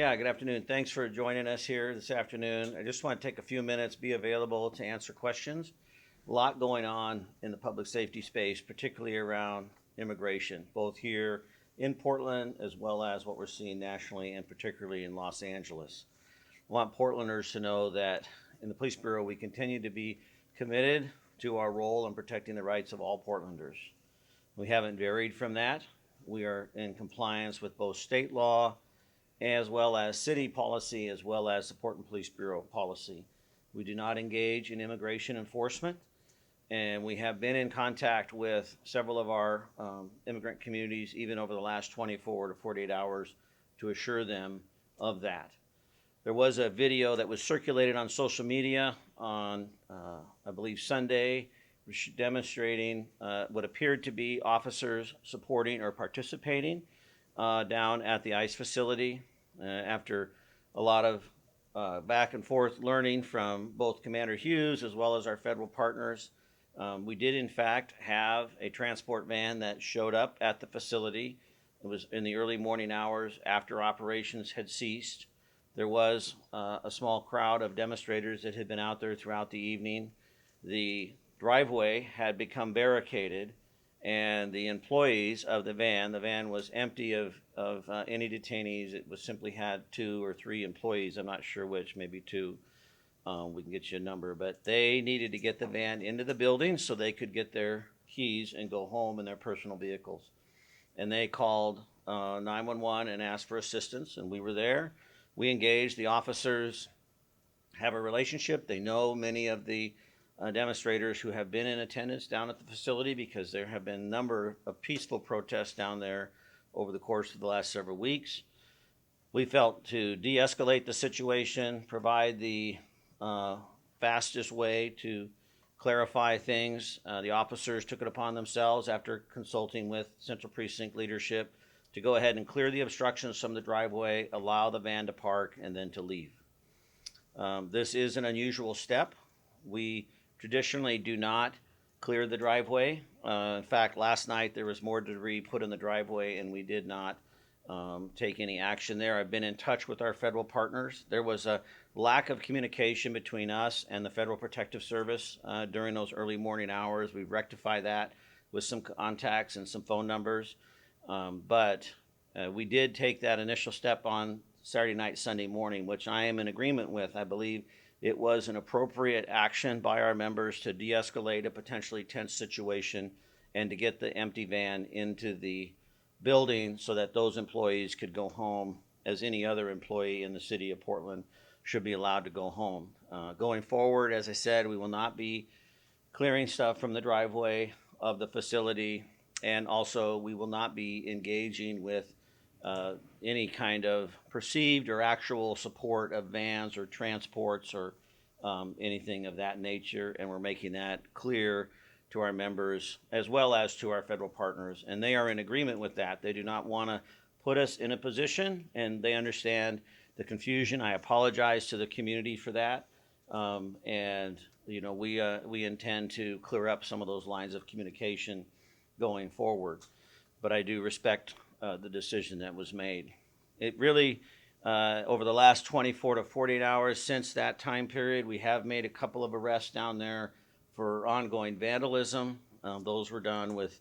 Yeah, good afternoon. Thanks for joining us here this afternoon. I just want to take a few minutes, be available to answer questions. A lot going on in the public safety space, particularly around immigration, both here in Portland as well as what we're seeing nationally and particularly in Los Angeles. I want Portlanders to know that in the Police Bureau, we continue to be committed to our role in protecting the rights of all Portlanders. We haven't varied from that. We are in compliance with both state law as well as city policy, as well as the Portland Police Bureau policy. We do not engage in immigration enforcement, and we have been in contact with several of our immigrant communities, even over the last 24 to 48 hours, to assure them of that. There was a video that was circulated on social media on, I believe, Sunday, demonstrating what appeared to be officers supporting or participating down at the ICE facility. After a lot of back and forth learning from both Commander Hughes as well as our federal partners, we did in fact have a transport van that showed up at the facility. It was in the early morning hours after operations had ceased. There was a small crowd of demonstrators that had been out there throughout the evening. The driveway had become barricaded, and the employees of the van was empty of any detainees. It was simply had 2 or 3 employees. I'm not sure which, maybe 2. We can get you a number, but they needed to get the van into the building so they could get their keys and go home in their personal vehicles. And they called 911 and asked for assistance, and we were there. We engaged. The officers have a relationship. They know many of the demonstrators who have been in attendance down at the facility, because there have been a number of peaceful protests down there over the course of the last several weeks. We felt to de-escalate the situation, provide the fastest way to clarify things. The officers took it upon themselves, after consulting with Central Precinct leadership, to go ahead and clear the obstructions from the driveway, allow the van to park, and then to leave. This is an unusual step. We traditionally do not clear the driveway. In fact, last night there was more debris put in the driveway, and we did not take any action there. I've been in touch with our federal partners. There was a lack of communication between us and the Federal Protective Service during those early morning hours. We've rectified that with some contacts and some phone numbers. But we did take that initial step on Saturday night, Sunday morning, which I am in agreement with. I believe it was an appropriate action by our members to de-escalate a potentially tense situation and to get the empty van into the building so that those employees could go home as any other employee in the city of Portland should be allowed to go home. Going forward, as I said, we will not be clearing stuff from the driveway of the facility, and also we will not be engaging with any kind of perceived or actual support of vans or transports or anything of that nature, and we're making that clear to our members as well as to our federal partners, and they are in agreement with that. They do not want to put us in a position, and they understand the confusion. I apologize to the community for that, and you know, we intend to clear up some of those lines of communication going forward, but I do respect the decision that was made. It really, over the last 24 to 48 hours since that time period, we have made a couple of arrests down there for ongoing vandalism. Those were done with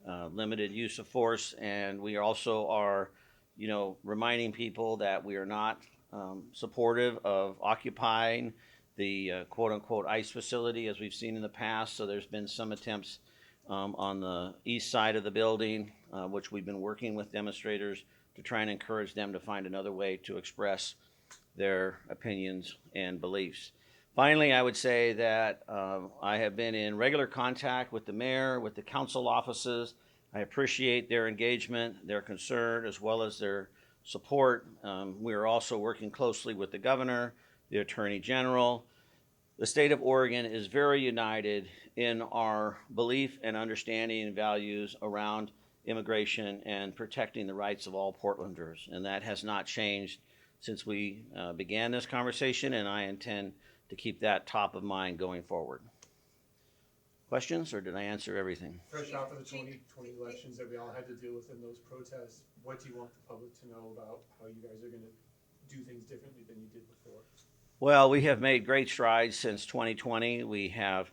limited use of force, and we also are, you know, reminding people that we are not supportive of occupying the quote-unquote ICE facility as we've seen in the past. So there's been some attempts on the east side of the building, which we've been working with demonstrators to try and encourage them to find another way to express their opinions and beliefs. Finally, I would say that I have been in regular contact with the mayor, with the council offices. I appreciate their engagement, their concern, as well as their support. We are also working closely with the governor, the attorney general. The state of Oregon is very united in our belief and understanding and values around immigration and protecting the rights of all Portlanders, and that has not changed since we began this conversation, and I intend to keep that top of mind going forward. Questions, or did I answer everything? Fresh off of the 2020 elections that we all had to deal with in those protests, what do you want the public to know about how you guys are going to do things differently than you did before? Well, we have made great strides since 2020. We have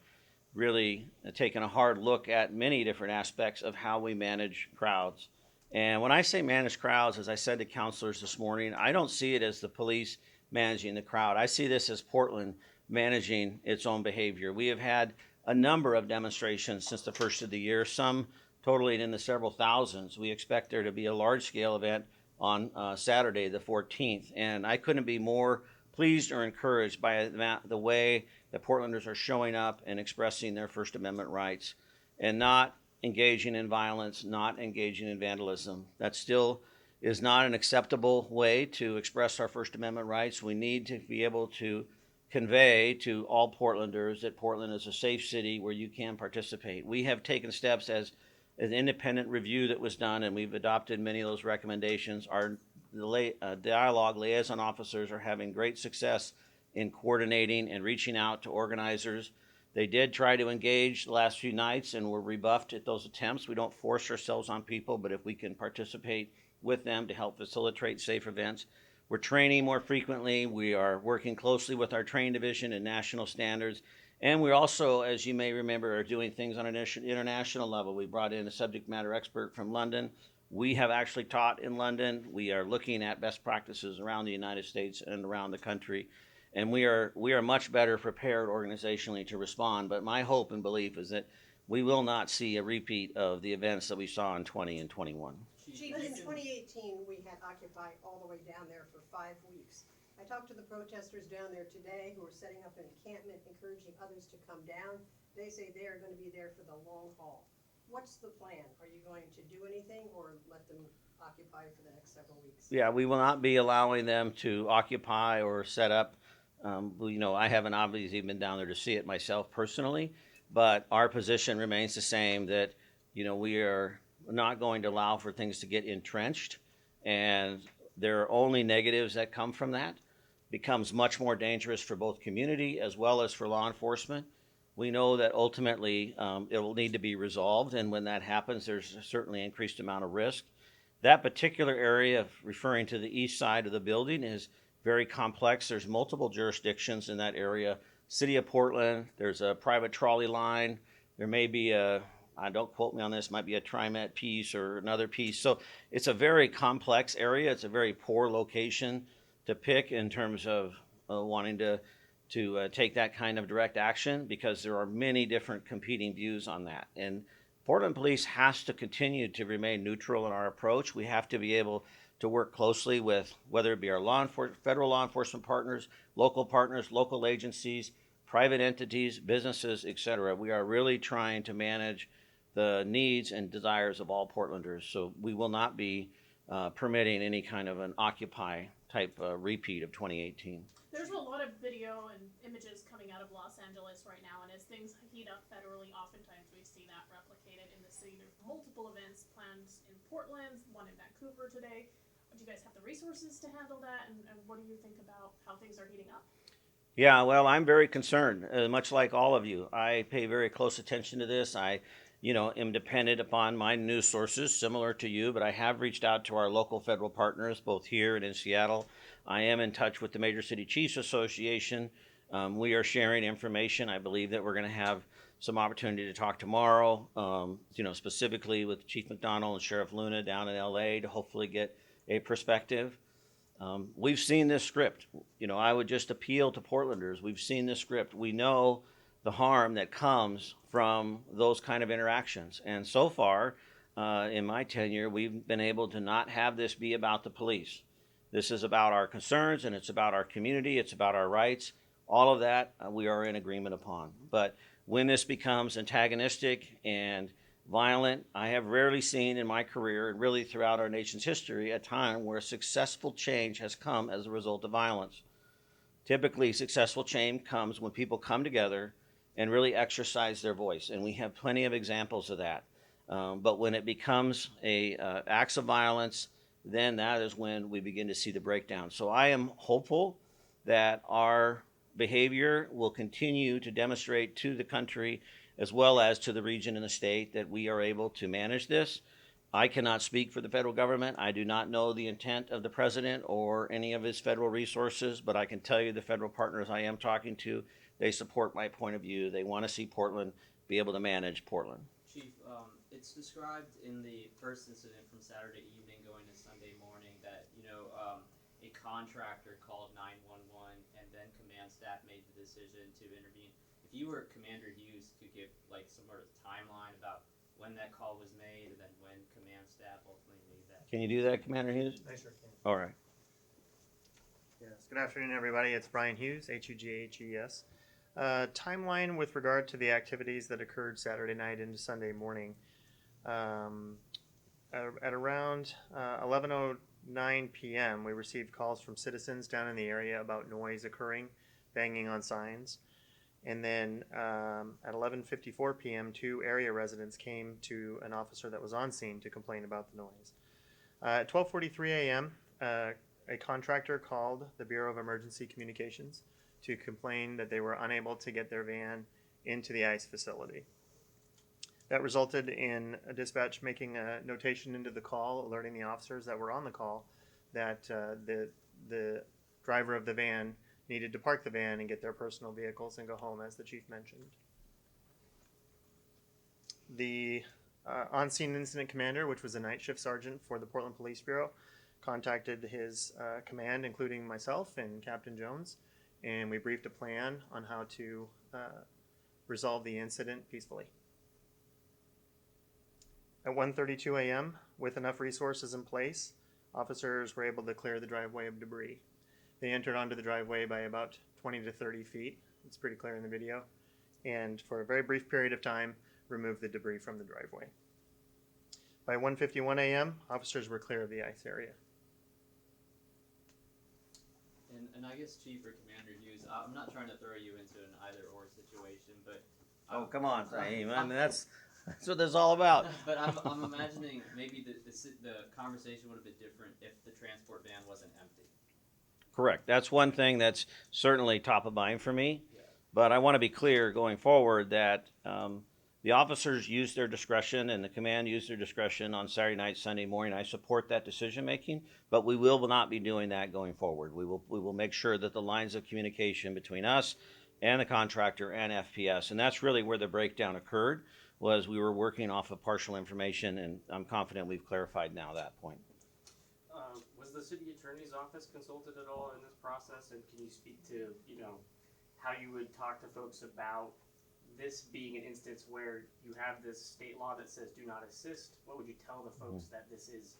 really taken a hard look at many different aspects of how we manage crowds. And when I say manage crowds, as I said to counselors this morning, I don't see it as the police managing the crowd. I see this as Portland managing its own behavior. We have had a number of demonstrations since the first of the year, some totaling in the several thousands. We expect there to be a large-scale event on Saturday, the 14th. And I couldn't be more pleased or encouraged by the way that Portlanders are showing up and expressing their First Amendment rights and not engaging in violence, not engaging in vandalism. That still is not an acceptable way to express our First Amendment rights. We need to be able to convey to all Portlanders that Portland is a safe city where you can participate. We have taken steps as an independent review that was done, and we've adopted many of those recommendations. Our dialogue liaison officers are having great success in coordinating and reaching out to organizers. They did try to engage the last few nights and were rebuffed at those attempts. We don't force ourselves on people, but if we can participate with them to help facilitate safe events. We're training more frequently. We are working closely with our training division and national standards. And we also, as you may remember, are doing things on an international level. We brought in a subject matter expert from London. We have actually taught in London. We are looking at best practices around the United States and around the country. And we are much better prepared organizationally to respond. But my hope and belief is that we will not see a repeat of the events that we saw in 20 and 21. Chief, in 2018, we had Occupy all the way down there for 5 weeks. I talked to the protesters down there today who are setting up an encampment, encouraging others to come down. They say they are going to be there for the long haul. What's the plan? Are you going to do anything or let them occupy for the next several weeks? Yeah, we will not be allowing them to occupy or set up. I haven't obviously been down there to see it myself personally, but our position remains the same that, we are not going to allow for things to get entrenched, and there are only negatives that come from that. Becomes much more dangerous for both community as well as for law enforcement. We know that ultimately it will need to be resolved, and when that happens, there's a certainly increased amount of risk. That particular area, referring to the east side of the building, is very complex. There's multiple jurisdictions in that area. City of Portland, there's a private trolley line. There may be don't quote me on this, might be a TriMet piece or another piece. So it's a very complex area. It's a very poor location to pick in terms of wanting to take that kind of direct action, because there are many different competing views on that. And Portland Police has to continue to remain neutral in our approach. We have to be able to work closely with, whether it be our federal law enforcement partners, local agencies, private entities, businesses, etc. We are really trying to manage the needs and desires of all Portlanders. So we will not be permitting any kind of an Occupy type repeat of 2018. There's a lot of video and images coming out of Los Angeles right now, and as things heat up federally, oftentimes we see that replicated in the city. There's multiple events planned in Portland, one in Vancouver today. Do you guys have the resources to handle that, and what do you think about how things are heating up? Yeah, well, I'm very concerned, much like all of you. I pay very close attention to this. I am dependent upon my news sources, similar to you, but I have reached out to our local federal partners, both here and in Seattle. I am in touch with the Major City Chiefs Association. We are sharing information. I believe that we're going to have some opportunity to talk tomorrow, specifically with Chief McDonald and Sheriff Luna down in LA to hopefully get a perspective. We've seen this script. I would just appeal to Portlanders. We've seen this script. We know the harm that comes from those kind of interactions. And so far, in my tenure, we've been able to not have this be about the police. This is about our concerns, and it's about our community. It's about our rights. All of that we are in agreement upon. But when this becomes antagonistic and violent, I have rarely seen in my career, and really throughout our nation's history, a time where successful change has come as a result of violence. Typically, successful change comes when people come together and really exercise their voice, and we have plenty of examples of that. But when it becomes acts of violence, then that is when we begin to see the breakdown. So I am hopeful that our behavior will continue to demonstrate to the country, as well as to the region and the state, that we are able to manage this. I cannot speak for the federal government. I do not know the intent of the president or any of his federal resources, but I can tell you the federal partners I am talking to, they support my point of view. They want to see Portland be able to manage Portland. Chief, it's described in the first incident from Saturday evening going to Sunday morning that, a contractor called 911 and then command staff made the decision to intervene. If you were Commander Hughes, could give like some sort of timeline about when that call was made and then when command staff ultimately made that. Can you do that, Commander Hughes? I sure can. All right. Yes. Good afternoon, everybody. It's Brian Hughes, Hughes. Timeline with regard to the activities that occurred Saturday night into Sunday morning. At around 11:09 p.m., we received calls from citizens down in the area about noise occurring, banging on signs. And then at 11:54 p.m., 2 area residents came to an officer that was on scene to complain about the noise. At 12:43 a.m., a contractor called the Bureau of Emergency Communications to complain that they were unable to get their van into the ICE facility. That resulted in a dispatch making a notation into the call, alerting the officers that were on the call that the driver of the van needed to park the van and get their personal vehicles and go home, as the chief mentioned. The on-scene incident commander, which was a night shift sergeant for the Portland Police Bureau, contacted his command, including myself and Captain Jones, and we briefed a plan on how to resolve the incident peacefully. At 1:32 a.m., with enough resources in place, officers were able to clear the driveway of debris. They entered onto the driveway by about 20 to 30 feet. It's pretty clear in the video. And for a very brief period of time, removed the debris from the driveway. By 1:51 a.m., officers were clear of the ICE area. And I guess Chief or Commander Hughes, I'm not trying to throw you into an either-or situation, but... Oh, come on, Saeem. I mean, that's what this is all about. But I'm imagining maybe the conversation would have been different if the transport van wasn't empty. Correct. That's one thing that's certainly top of mind for me. Yeah. But I want to be clear going forward that the officers used their discretion and the command used their discretion on Saturday night, Sunday morning. I support that decision making, but we will not be doing that going forward. We will make sure that the lines of communication between us and the contractor and FPS, and that's really where the breakdown occurred, was we were working off of partial information, and I'm confident we've clarified now that point. Was the city attorney's office consulted at all in this process? And can you speak to, how you would talk to folks about this being an instance where you have this state law that says do not assist? What would you tell the folks that this is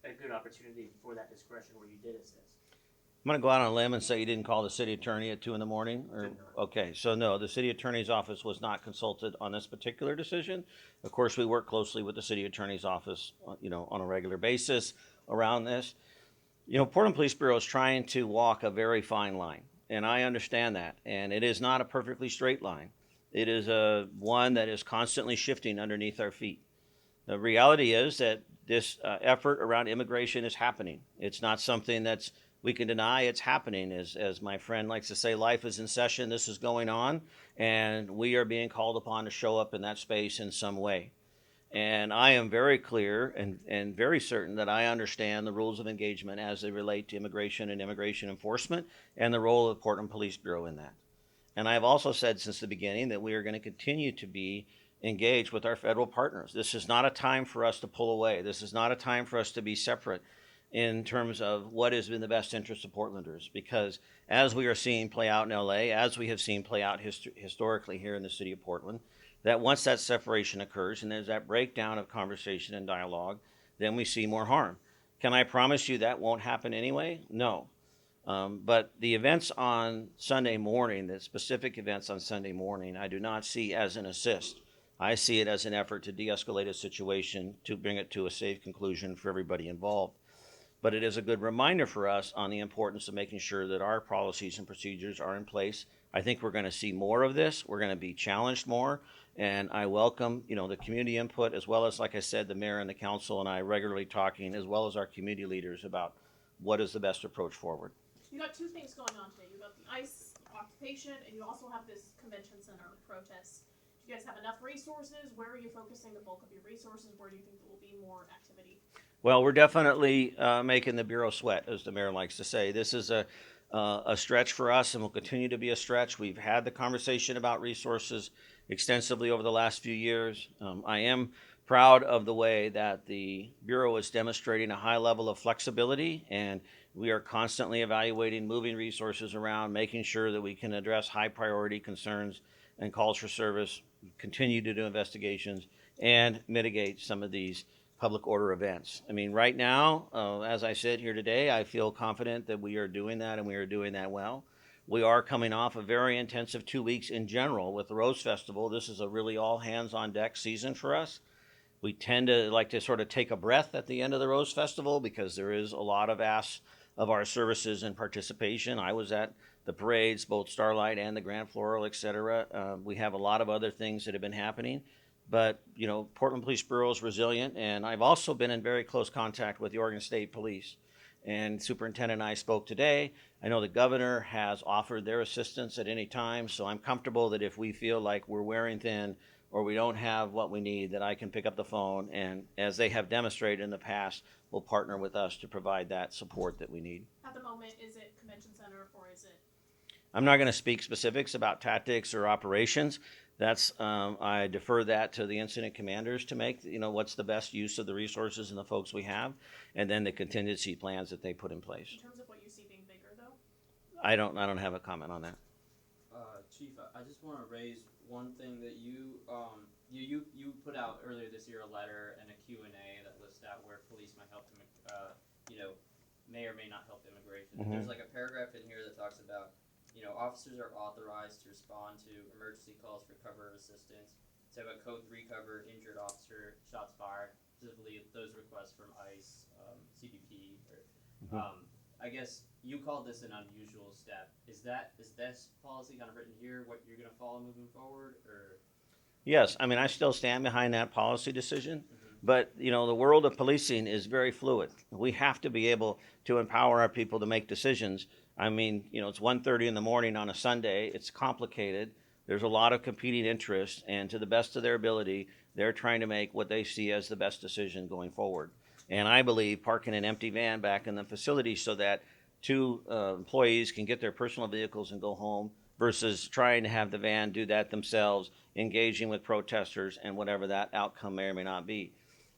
a good opportunity for that discretion where you did assist? I'm going to go out on a limb and say you didn't call the city attorney at 2 in the morning? Or, Did not. okay, so no, the city attorney's office was not consulted on this particular decision. Of course, we work closely with the city attorney's office, on a regular basis around this. Portland Police Bureau is trying to walk a very fine line, and I understand that. And it is not a perfectly straight line. It is one that is constantly shifting underneath our feet. The reality is that this effort around immigration is happening. It's not something that's we can deny. It's happening. As my friend likes to say, life is in session. This is going on, and we are being called upon to show up in that space in some way. And I am very clear and very certain that I understand the rules of engagement as they relate to immigration and immigration enforcement and the role of the Portland Police Bureau in that. And I have also said since the beginning that we are going to continue to be engaged with our federal partners. This is not a time for us to pull away. This is not a time for us to be separate in terms of what is in the best interest of Portlanders. Because as we are seeing play out in LA, as we have seen play out historically here in the city of Portland, that once that separation occurs and there's that breakdown of conversation and dialogue, then we see more harm. Can I promise you that won't happen anyway? No. But the events on Sunday morning, the specific events on Sunday morning, I do not see as an assist. I see it as an effort to de-escalate a situation, to bring it to a safe conclusion for everybody involved. But it is a good reminder for us on the importance of making sure that our policies and procedures are in place. I think we're going to see more of this. We're going to be challenged more. And I welcome, the community input, as well as, like I said, the mayor and the council and I regularly talking, as well as our community leaders, about what is the best approach forward. You got two things going on today. You got the ICE occupation, and you also have this convention center protest. Do Do you guys have enough resources? Where are you focusing the bulk of your resources? Where do you think there will be more activity? Well, we're definitely making the Bureau sweat, as the mayor likes to say. This is a stretch for us and will continue to be a stretch. We've had the conversation about resources extensively over the last few years. I am proud of the way that the Bureau is demonstrating a high level of flexibility, and we are constantly evaluating, moving resources around, making sure that we can address high priority concerns and calls for service, continue to do investigations, and mitigate some of these public order events. I mean, right now, as I sit here today, I feel confident that we are doing that and we are doing that well. We are coming off a very intensive 2 weeks in general with the Rose Festival. This is a really all hands on deck season for us. We tend to like to sort of take a breath at the end of the Rose Festival because there is a lot of asks of our services and participation. I was at the parades, both Starlight and the Grand Floral, et cetera. We have a lot of other things that have been happening. But, you know, Portland Police Bureau is resilient, and I've also been in very close contact with the Oregon State Police. And Superintendent and I spoke today. I know the governor has offered their assistance at any time, so I'm comfortable that if we feel like we're wearing thin or we don't have what we need, that I can pick up the phone, and as they have demonstrated in the past, will partner with us to provide that support that we need. At the moment, is it convention center or is it? I'm not going to speak specifics about tactics or operations. That's I defer that to the incident commanders to make, you know, what's the best use of the resources and the folks we have, and then the contingency plans that they put in place. In terms of what you see being bigger, though? I don't have a comment on that. Chief, I just want to raise one thing that you put out earlier this year, a letter and a Q&A that lists out where police might help, may or may not help immigration. Mm-hmm. There's like a paragraph in here that talks about, officers are authorized to respond to emergency calls for cover of assistance. So about code 3 cover, injured officer, shots fired, specifically those requests from ICE, CBP, or, I guess you called this an unusual step. Is this policy kind of written here what you're going to follow moving forward, or? Yes, I mean, I still stand behind that policy decision, but, you know, the world of policing is very fluid. We have to be able to empower our people to make decisions. I mean, you know, it's 1:30 in the morning on a Sunday. It's complicated. There's a lot of competing interests, and to the best of their ability, they're trying to make what they see as the best decision going forward. And I believe parking an empty van back in the facility so that two employees can get their personal vehicles and go home versus trying to have the van do that themselves, engaging with protesters and whatever that outcome may or may not be.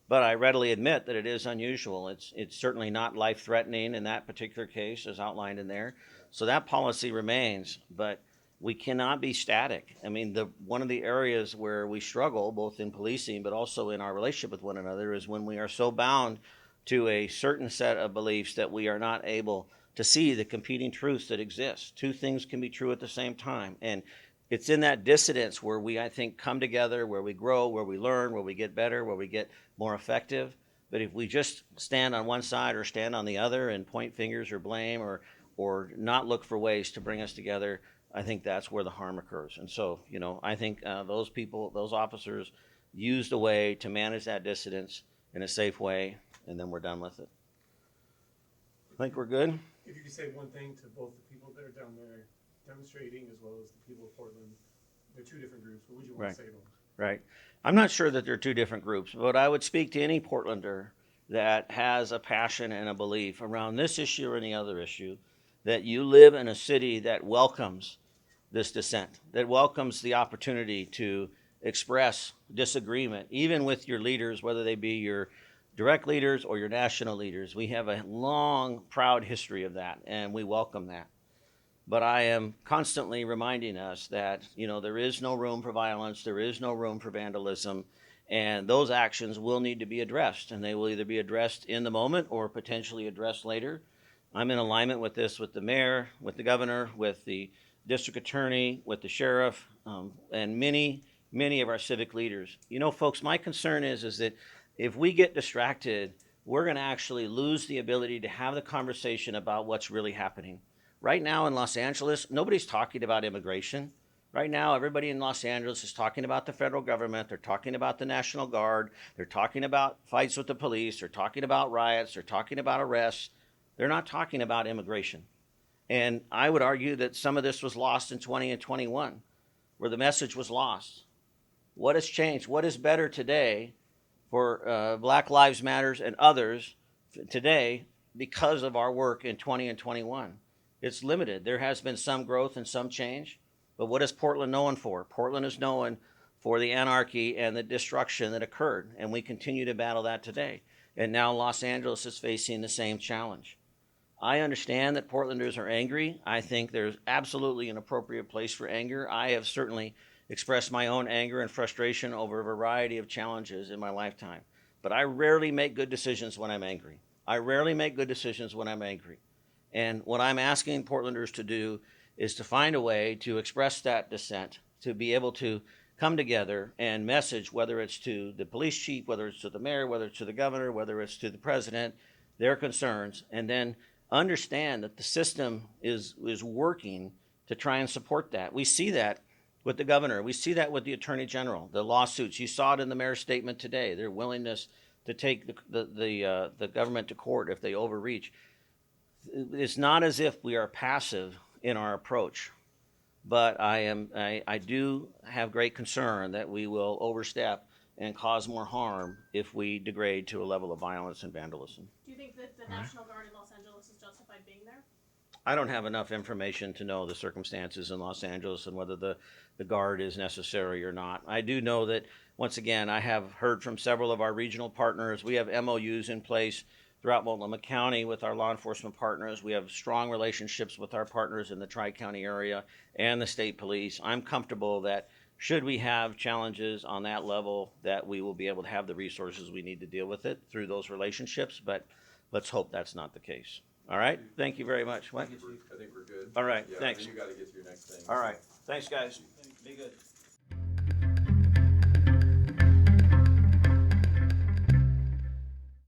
But I readily admit that it is unusual. It's certainly not life-threatening in that particular case as outlined in there. So that policy remains, but we cannot be static. I mean, one of the areas where we struggle, both in policing but also in our relationship with one another, is when we are so bound to a certain set of beliefs that we are not able to see the competing truths that exist. Two things can be true at the same time. And it's in that dissonance where we, I think, come together, where we grow, where we learn, where we get better, where we get more effective. But if we just stand on one side or stand on the other and point fingers or blame or not look for ways to bring us together, I think that's where the harm occurs. And so, you know, I think those people, those officers used a way to manage that dissidence in a safe way, and then we're done with it. I think we're good. If you could say one thing to both the people that are down there demonstrating as well as the people of Portland, they're two different groups. What would you want to say to them? Right. I'm not sure that they're two different groups, but I would speak to any Portlander that has a passion and a belief around this issue or any other issue, that you live in a city that welcomes this dissent, that welcomes the opportunity to express disagreement, even with your leaders, whether they be your direct leaders or your national leaders. We have a long, proud history of that, and we welcome that. But I am constantly reminding us that, you know, there is no room for violence, there is no room for vandalism, and those actions will need to be addressed, and they will either be addressed in the moment or potentially addressed later. I'm in alignment with this with the mayor, with the governor, with the district attorney, with the sheriff, and many of our civic leaders. You know, folks, my concern is that if we get distracted, we're going to actually lose the ability to have the conversation about what's really happening. Right now in Los Angeles, nobody's talking about immigration. Right now, everybody in Los Angeles is talking about the federal government. They're talking about the National Guard. They're talking about fights with the police. They're talking about riots. They're talking about arrests. They're not talking about immigration. And I would argue that some of this was lost in 20 and 21, where the message was lost. What has changed? What is better today for Black Lives Matters and others today because of our work in 20 and 21? It's limited. There has been some growth and some change, but what is Portland known for? Portland is known for the anarchy and the destruction that occurred, and we continue to battle that today. And now Los Angeles is facing the same challenge. I understand that Portlanders are angry. I think there's absolutely an appropriate place for anger. I have certainly expressed my own anger and frustration over a variety of challenges in my lifetime, but I rarely make good decisions when I'm angry. I rarely make good decisions when I'm angry. And what I'm asking Portlanders to do is to find a way to express that dissent, to be able to come together and message, whether it's to the police chief, whether it's to the mayor, whether it's to the governor, whether it's to the president, their concerns, and then understand that the system is working to try and support that. We see that with the governor. We see that with the attorney general, the lawsuits. You saw it in the mayor's statement today, their willingness to take the government to court if they overreach. It's not as if we are passive in our approach, but I do have great concern that we will overstep and cause more harm if we degrade to a level of violence and vandalism. Do you think that the National Guard in Los Angeles is justified being there? I don't have enough information to know the circumstances in Los Angeles and whether the Guard is necessary or not. I do know that, once again, I have heard from several of our regional partners. We have MOUs in place throughout Multnomah County with our law enforcement partners. We have strong relationships with our partners in the Tri-County area and the state police. I'm comfortable that should we have challenges on that level, that we will be able to have the resources we need to deal with it through those relationships, but let's hope that's not the case. All right, thank you very much. What? I think we're good. All right, Yeah, thanks. You gotta get to your next thing. All right, thanks, guys. Be good.